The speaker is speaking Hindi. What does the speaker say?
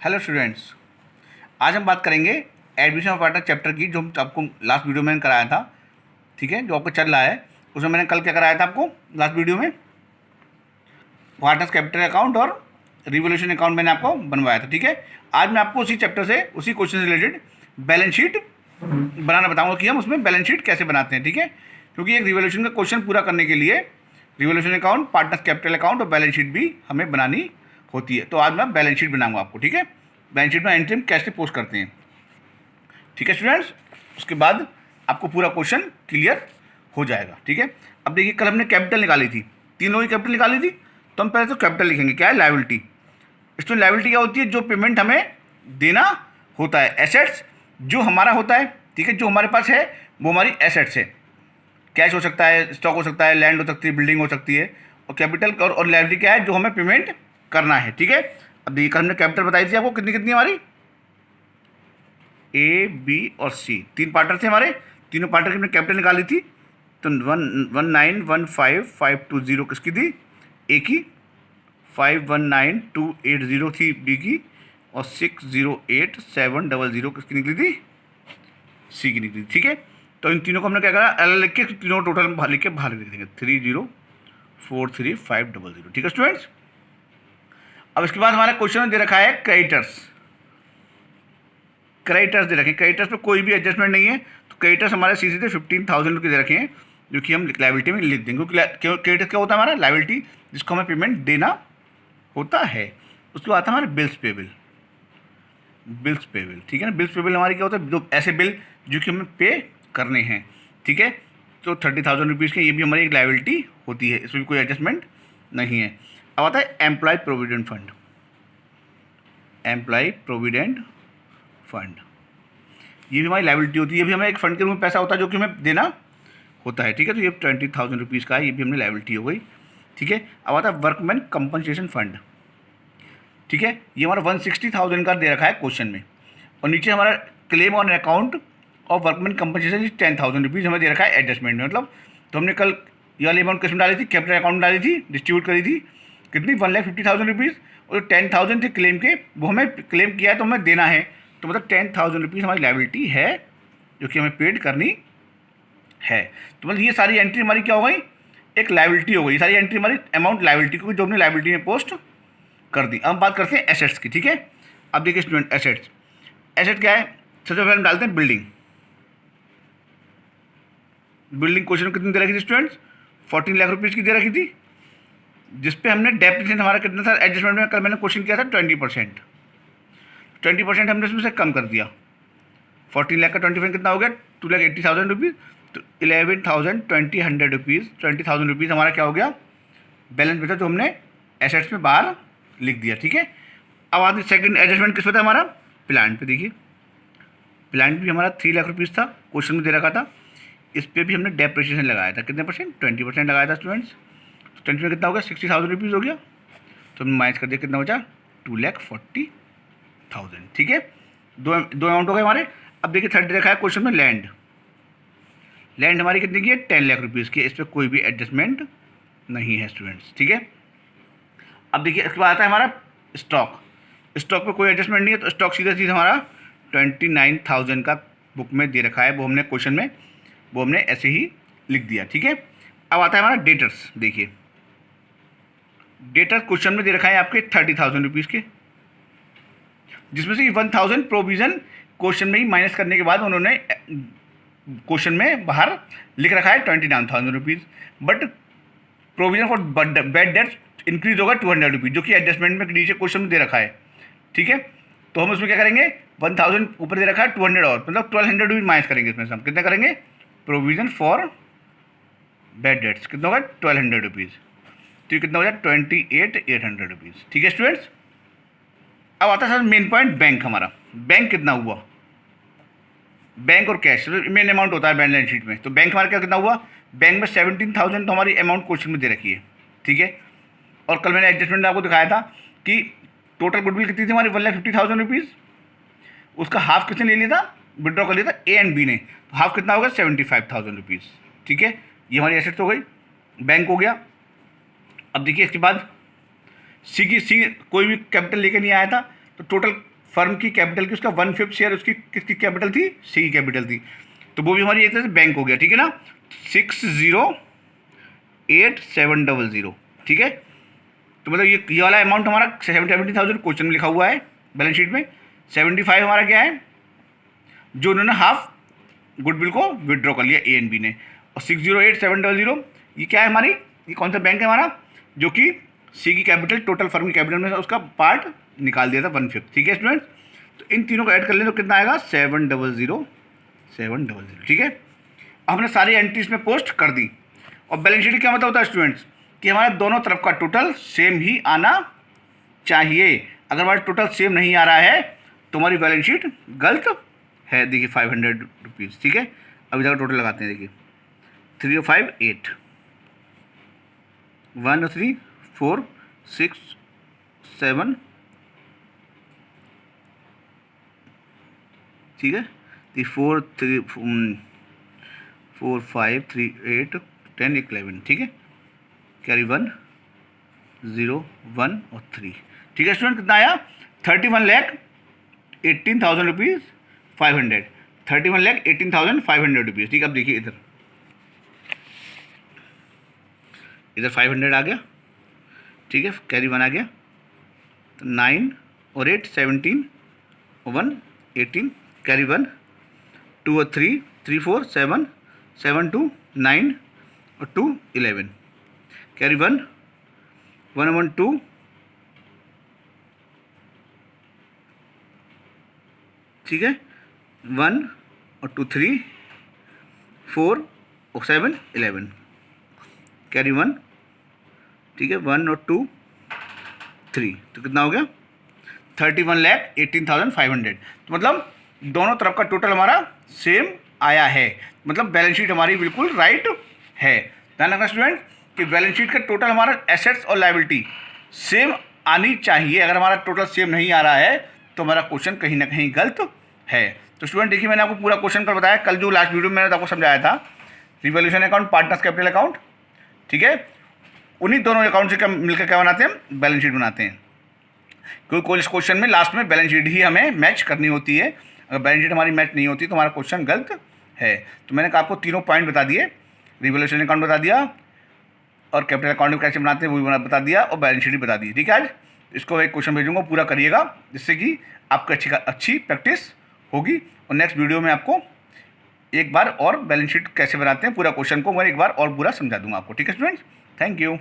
हेलो स्टूडेंट्स, आज हम बात करेंगे एडमिशन ऑफ पार्टनर चैप्टर की, जो आपको लास्ट वीडियो में कराया था। ठीक है, जो आपको चल रहा है उसमें मैंने कल क्या कराया था आपको लास्ट वीडियो में, पार्टनर्स कैपिटल अकाउंट और रिवोल्यूशन अकाउंट मैंने आपको बनवाया था। ठीक है, आज मैं आपको उसी चैप्टर से, उसी क्वेश्चन से रिलेटेड बैलेंस शीट बनाना बताऊँगा कि हम उसमें बैलेंस शीट कैसे बनाते हैं। ठीक है, क्योंकि एक रिवोल्यूशन का क्वेश्चन पूरा करने के लिए revolution account, partners capital account और बैलेंस शीट भी हमें बनानी होती है। तो आज मैं बैलेंस शीट बनाऊंगा आपको। ठीक है, बैलेंस शीट में एंट्री हम कैसे पोस्ट करते हैं। ठीक है स्टूडेंट्स, उसके बाद आपको पूरा क्वेश्चन क्लियर हो जाएगा। ठीक है, अब देखिए कल हमने कैपिटल निकाली थी, तीन लोगों की कैपिटल निकाली थी, तो हम पहले तो कैपिटल लिखेंगे। क्या है? लायबिलिटी। इसमें लायबिलिटी क्या होती है? जो पेमेंट हमें देना होता है। एसेट्स जो हमारा होता है, ठीक है, जो हमारे पास है वो हमारी एसेट्स है। कैश हो सकता है, स्टॉक हो सकता है, लैंड हो सकती है, बिल्डिंग हो सकती है। और कैपिटल और लायबिलिटी क्या है? जो हमें पेमेंट करना है। ठीक है, अब देखिए कल हमने कैपिटल बताई थी आपको कितनी कितनी हमारी, ए बी और सी, तीन पार्टनर थे हमारे, तीनों पार्टनर की हमने कैपिटल निकाली थी। तो 1915520 किसकी थी? ए की। 519280 थी बी की। और 608700 किसकी निकली थी? सी की निकली। ठीक है, तो इन तीनों को हमने क्या करा, अलग लिख के तीनों टोटल बाहर लिख के बाहर लिख देंगे 3043500। ठीक है स्टूडेंट्स, अब इसके बाद हमारा क्वेश्चन में दे रखा है क्रेडिटर्स। क्रेडिटर्स दे रखे हैं, क्रेडिटर्स पे कोई भी एडजस्टमेंट नहीं है। तो क्रेडिटर्स हमारे सीधे 15,000 रुपये दे रखे हैं, जो कि हम लायबिलिटी में लिख देंगे। क्योंकि क्रेडिटर्स क्या होता है? हमारा लायबिलिटी जिसको हमें पेमेंट देना होता है। उसके बाद हमारे बिल्स पेबल। बिल्स पेबल, ठीक है ना। बिल्स पेबल हमारी क्या होता है? जो ऐसे बिल जो कि हमें पे करने हैं। ठीक है, तो 30,000 रुपीज़ के, ये भी हमारी एक लायबिलिटी होती है, इसमें भी कोई एडजस्टमेंट नहीं है। अब आता है employ provident fund. Employ provident fund, ये भी हमारी लायबिलिटी होती है। ये भी हमें एक फंड के रूप में पैसा होता है जो कि हमें देना होता है। ठीक है, तो ये 20,000 रुपीज़ का है, ये भी हमने लायबिलिटी हो गई। ठीक है, अब आता है वर्कमैन कंपनसेशन फंड। ठीक है, ये हमारा 160,000 का दे रखा है क्वेश्चन में। और नीचे हमारा claim on account of workman compensation 10,000 rupees हमें दे रखा है एडजस्टमेंट में। मतलब तो हमने कल ये वाली अमाउंट किसमें डाली थी? कैपिटल अकाउंट डाली थी, डिस्ट्रीब्यूट करी थी कितनी? 1,50,000 रुपीज़। और 10,000 थे क्लेम के, वो हमें क्लेम किया है तो हमें देना है। तो मतलब 10,000 रुपीज़ हमारी लायबिलिटी है जो कि हमें पेड करनी है। तो मतलब ये सारी एंट्री हमारी क्या हो गई? एक लायबिलिटी हो गई। ये सारी एंट्री हमारी अमाउंट लायबिलिटी को, जो हमने लायबिलिटी में पोस्ट कर दी। अब बात करते हैं एसेट्स की। ठीक है, अब देखिए स्टूडेंट, एसेट्स, एसेट क्या है? सबसे पहले हम डालते हैं बिल्डिंग। बिल्डिंग क्वेश्चन में कितनी दे रखी थी स्टूडेंट्स? 14 लाख रुपीज़ की दे रखी थी, जिसपे हमने डेप्रिसिएशन हमारा कितना था एडजस्टमेंट में? कल मैंने क्वेश्चन किया था 20%। 20% हमने उसमें से कम कर दिया। 14 लाख का 20% कितना हो गया? 2,80,000 रुपीज़। तो 11,20 रुपीज़, 20,000 रुपीज़ हमारा क्या हो गया? बैलेंस बचा, जो हमने एसेट्स में बाहर लिख दिया। ठीक है, अब आदमी सेकंड एडजस्टमेंट किस पे था हमारा? प्लांट पे। देखिए प्लांट भी हमारा 3 लाख रुपीज़ था, क्वेश्चन में दे रखा था। इस पर भी हमने डेप्रिसिएशन लगाया था, कितने परसेंट? 20% लगाया था स्टूडेंट्स। तो 20 में कितना हो गया? 60,000 रुपीज़ हो गया। तो हमने माइनस कर दिया, कितना बचा? 2,40,000। ठीक है, दो अमाउंट हो गए हमारे। अब देखिए थर्ड रखा है क्वेश्चन में लैंड। लैंड हमारी कितनी की है? 10 लाख रुपीज़ की। इस पर कोई भी एडजस्टमेंट नहीं है स्टूडेंट्स। ठीक है, अब देखिए इसके बाद आता है हमारा स्टॉक। स्टॉक पे कोई एडजस्टमेंट नहीं है, तो स्टॉक सीधा सीधा हमारा 29,000 का बुक में दे रखा है, वो हमने क्वेश्चन में, वो हमने ऐसे ही लिख दिया। ठीक है, अब आता है हमारा डेटर्स। देखिए डेटर क्वेश्चन में दे रखा है आपके 30,000 रुपीज़ के, जिसमें से 1,000 प्रोविज़न क्वेश्चन में ही माइनस करने के बाद उन्होंने क्वेश्चन में बाहर लिख रखा है 29,000 rupees. But provision for bad debts increase होगा 200 रुपीज़, जो कि एडजस्टमेंट में नीचे क्वेश्चन में दे रखा है। ठीक है, तो हम उसमें क्या करेंगे? 1,000 ऊपर दे रखा है, 200 और, मतलब 1,200 रुपीज़ माइनस करेंगे। इसमें से हम कितना करेंगे? प्रोविज़न फॉर बैड डेट्स कितना होगा? 1,200 रुपीज़। तो ये कितना हो जाए? 28,800 रुपीज़। ठीक है स्टूडेंट्स, अब आता है सर मेन पॉइंट, बैंक। हमारा बैंक कितना हुआ? बैंक और कैश मेन अमाउंट होता है बैलेंस शीट में। तो बैंक हमारा क्या कितना हुआ? बैंक में 17,000 तो हमारी अमाउंट क्वेश्चन में दे रखी है। ठीक है, और कल मैंने एडजस्टमेंट आपको दिखाया था कि टोटल गुडविल कितनी थी हमारी? 1,50,000 रुपीज़। उसका हाफ किसने ले लिया था? विड्रॉ कर लिया था ए एंड बी ने। तो हाफ कितना होगा? 75,000 रुपीज़। ठीक है, ये हमारी एसेट्स हो गई, बैंक हो गया। अब देखिए इसके बाद सी कोई भी कैपिटल लेके नहीं आया था, तो टोटल फर्म की कैपिटल की उसका 1/5 शेयर उसकी किसकी कैपिटल थी, सी की कैपिटल थी, तो वो भी हमारी एक तरह से बैंक हो गया, ठीक है ना। 608700, ठीक है। तो मतलब ये वाला अमाउंट हमारा 70,000 क्वेश्चन में लिखा हुआ है बैलेंस शीट में। 75 हमारा क्या है, जो उन्होंने हाफ गुडविल को विड्रॉ कर लिया ए एंड बी ने। और 608700 ये क्या है हमारी, ये कौन सा बैंक है हमारा, जो कि सी की कैपिटल टोटल फर्म की कैपिटल में से उसका पार्ट निकाल दिया था 1/5, ठीक है स्टूडेंट्स। तो इन तीनों को ऐड कर लें तो कितना आएगा, 700, ठीक है। हमने सारी एंट्रीज में पोस्ट कर दी। और बैलेंस शीट क्या मतलब होता है स्टूडेंट्स, कि हमारे दोनों तरफ का टोटल सेम ही आना चाहिए। अगर हमारा टोटल सेम नहीं आ रहा है तो हमारी बैलेंस शीट गलत है। देखिए 500 रुपीज़, ठीक है। अभी जाकर टोटल लगाते हैं, देखिए 3058 1 3 4 6 7, ठीक है। 4 3 4 5 3 8 10 11, ठीक है। कैरी 1 0 1 और 3, ठीक है स्टूडेंट। कितना आया, 31,18,000 रुपीज़ 500, 31,18,500 रुपीज़, ठीक है। अब देखिए इधर 500 आ गया, ठीक है। कैरी 1 आ गया, तो 9 और 8 17 और 1 18, कैरी 1 2 और 3 3 4 7 7 2 9 और 2 11, कैरी 1 1 1 2 ठीक है, 1 और 2 3 4 और 7 11, कैरी 1, ठीक है। 1 और 2 3, तो कितना हो गया, 31,18,500। तो मतलब दोनों तरफ का टोटल हमारा सेम आया है, मतलब बैलेंस शीट हमारी बिल्कुल राइट है। ध्यान रखना स्टूडेंट कि बैलेंस शीट का टोटल हमारा एसेट्स और लायबिलिटी सेम आनी चाहिए। अगर हमारा टोटल सेम नहीं आ रहा है तो हमारा क्वेश्चन कहीं ना कहीं गलत है। तो स्टूडेंट देखिए, मैंने आपको पूरा क्वेश्चन कर बताया। कल जो लास्ट वीडियो में मैंने आपको समझाया था, revolution account, partners capital account, ठीक है। उन्हीं दोनों अकाउंट से मिलकर क्या बनाते हैं, बैलेंस शीट बनाते हैं। क्योंकि इस क्वेश्चन में लास्ट में बैलेंस शीट ही हमें मैच करनी होती है। अगर बैलेंस शीट हमारी मैच नहीं होती तो हमारा क्वेश्चन गलत है। तो मैंने आपको तीनों पॉइंट बता दिए, रिवॉल्यूशन अकाउंट बता दिया, और कैपिटल अकाउंट कैसे बनाते हैं वो भी बता दिया, और बैलेंस शीट भी बता दी, ठीक है। आज इसको एक क्वेश्चन भेजूंगा, पूरा करिएगा, जिससे कि आपको अच्छी प्रैक्टिस होगी। और नेक्स्ट वीडियो में आपको एक बार और बैलेंस शीट कैसे बनाते हैं पूरा क्वेश्चन को मैं एक बार और पूरा समझा दूंगा आपको, ठीक है स्टूडेंट्स। Thank you.